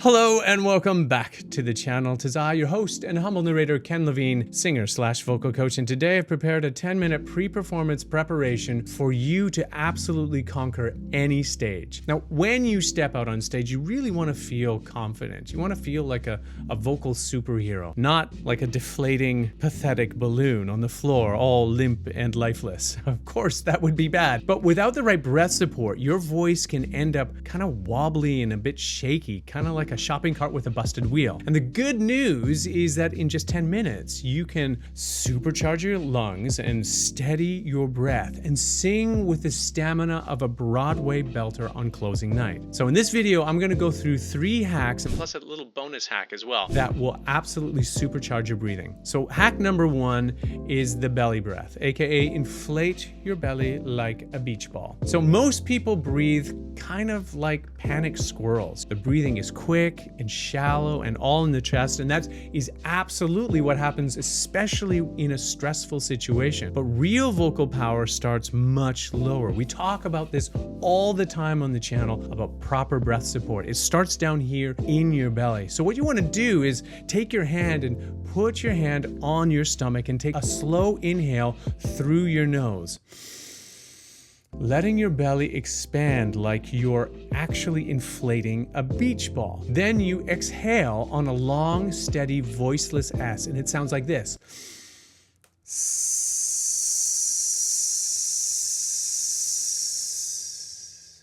Hello and welcome back to the channel. To Sigh, your host and humble narrator, Ken Lavigne, singer/vocal coach, and today I've prepared a 10-minute pre-performance preparation for you to absolutely conquer any stage. Now, when you step out on stage, you really want to feel confident. You want to feel like a vocal superhero, not like a deflating, pathetic balloon on the floor, all limp and lifeless. Of course, that would be bad. But without the right breath support, your voice can end up kind of wobbly and a bit shaky, kind of like a shopping cart with a busted wheel. And the good news is that in just 10 minutes, you can supercharge your lungs and steady your breath and sing with the stamina of a Broadway belter on closing night. So in this video, I'm gonna go through 3 hacks and plus a little bonus hack as well that will absolutely supercharge your breathing. So hack number 1 is the belly breath, aka inflate your belly like a beach ball. So most people breathe kind of like panicked squirrels. The breathing is quick and shallow and all in the chest, and that is absolutely what happens, especially in a stressful situation. But real vocal power starts much lower. We talk about this all the time on the channel about proper breath support. It starts down here in your belly. So what you want to do is take your hand and put your hand on your stomach and take a slow inhale through your nose, letting your belly expand like you're actually inflating a beach ball. Then you exhale on a long, steady, voiceless S, and it sounds like this.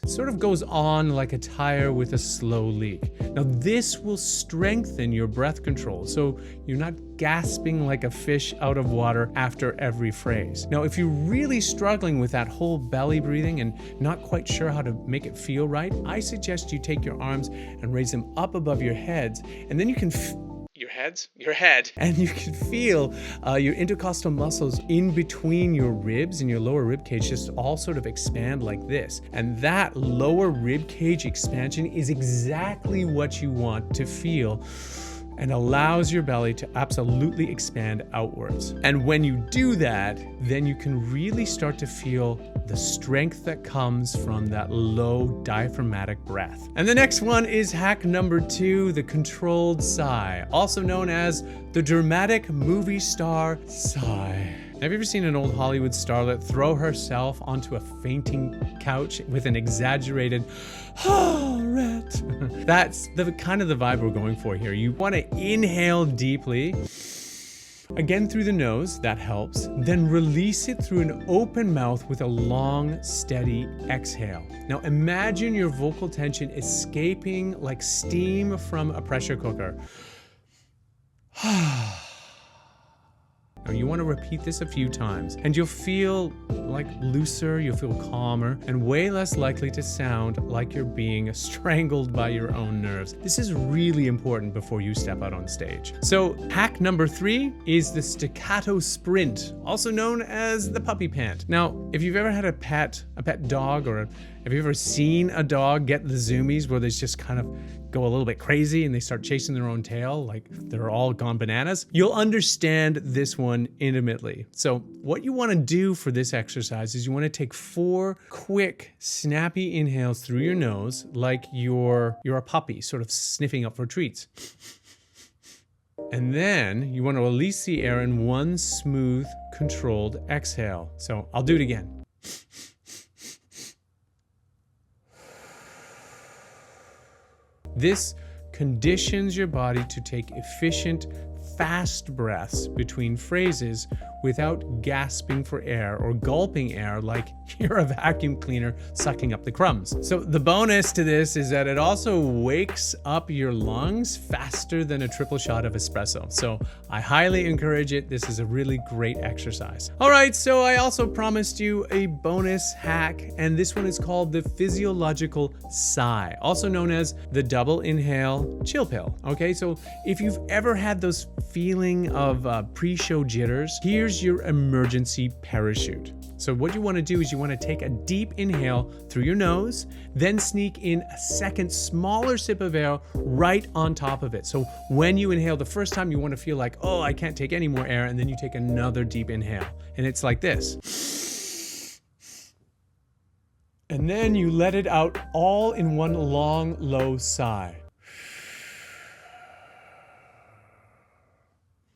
It sort of goes on like a tire with a slow leak. Now this will strengthen your breath control, so you're not gasping like a fish out of water after every phrase. Now, if you're really struggling with that whole belly breathing and not quite sure how to make it feel right, I suggest you take your arms and raise them up above your heads, and then you can your head, and you can feel your intercostal muscles in between your ribs and your lower rib cage just all sort of expand like this. And that lower rib cage expansion is exactly what you want to feel and allows your belly to absolutely expand outwards. And when you do that, then you can really start to feel the strength that comes from that low diaphragmatic breath. And the next one is hack number 2, the controlled sigh, also known as the dramatic movie star sigh. Have you ever seen an old Hollywood starlet throw herself onto a fainting couch with an exaggerated Rhett? That's the kind of the vibe we're going for here. You want to inhale deeply, again through the nose, that helps. Then release it through an open mouth with a long, steady exhale. Now imagine your vocal tension escaping like steam from a pressure cooker. Now you want to repeat this a few times and you'll feel like looser, you'll feel calmer, and way less likely to sound like you're being strangled by your own nerves. This is really important before you step out on stage. So hack number 3 is the staccato sprint, also known as the puppy pant. Now, if you've ever had a pet dog, or have you ever seen a dog get the zoomies where they just kind of go a little bit crazy and they start chasing their own tail like they're all gone bananas? You'll understand this one intimately. So what you want to do for this exercise is you want to take 4 quick, snappy inhales through your nose like you're a puppy sort of sniffing up for treats. And then you want to release the air in 1 smooth, controlled exhale. So I'll do it again. This conditions your body to take efficient, fast breaths between phrases without gasping for air or gulping air like you're a vacuum cleaner sucking up the crumbs. So the bonus to this is that it also wakes up your lungs faster than a triple shot of espresso. So I highly encourage it. This is a really great exercise. All right, so I also promised you a bonus hack, and this one is called the physiological sigh, also known as the double inhale chill pill. Okay, so if you've ever had those feeling of pre-show jitters, here's your emergency parachute. So what you want to do is you want to take a deep inhale through your nose, then sneak in a second smaller sip of air right on top of it. So when you inhale the first time, you want to feel like, oh, I can't take any more air, and then you take another deep inhale. And it's like this. And then you let it out all in one long, low sigh.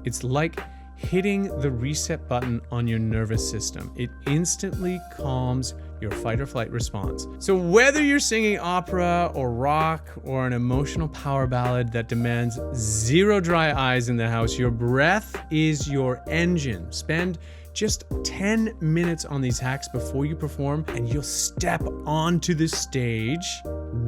It's like hitting the reset button on your nervous system. It instantly calms your fight or flight response. So whether you're singing opera or rock or an emotional power ballad that demands zero dry eyes in the house, your breath is your engine. Spend just 10 minutes on these hacks before you perform, and you'll step onto the stage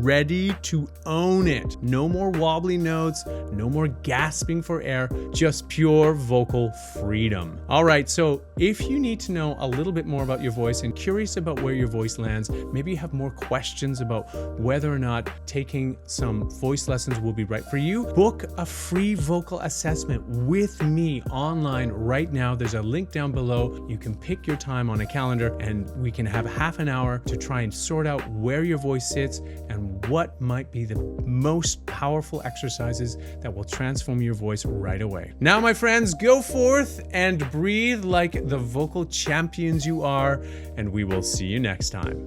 ready to own it. No more wobbly notes, no more gasping for air, just pure vocal freedom. All right, so if you need to know a little bit more about your voice and curious about where your voice lands, maybe you have more questions about whether or not taking some voice lessons will be right for you, book a free vocal assessment with me online right now. There's a link down below. You can pick your time on a calendar and we can have half an hour to try and sort out where your voice sits and what might be the most powerful exercises that will transform your voice right away. Now, my friends, go forth and breathe like the vocal champions you are, and we will see you next time.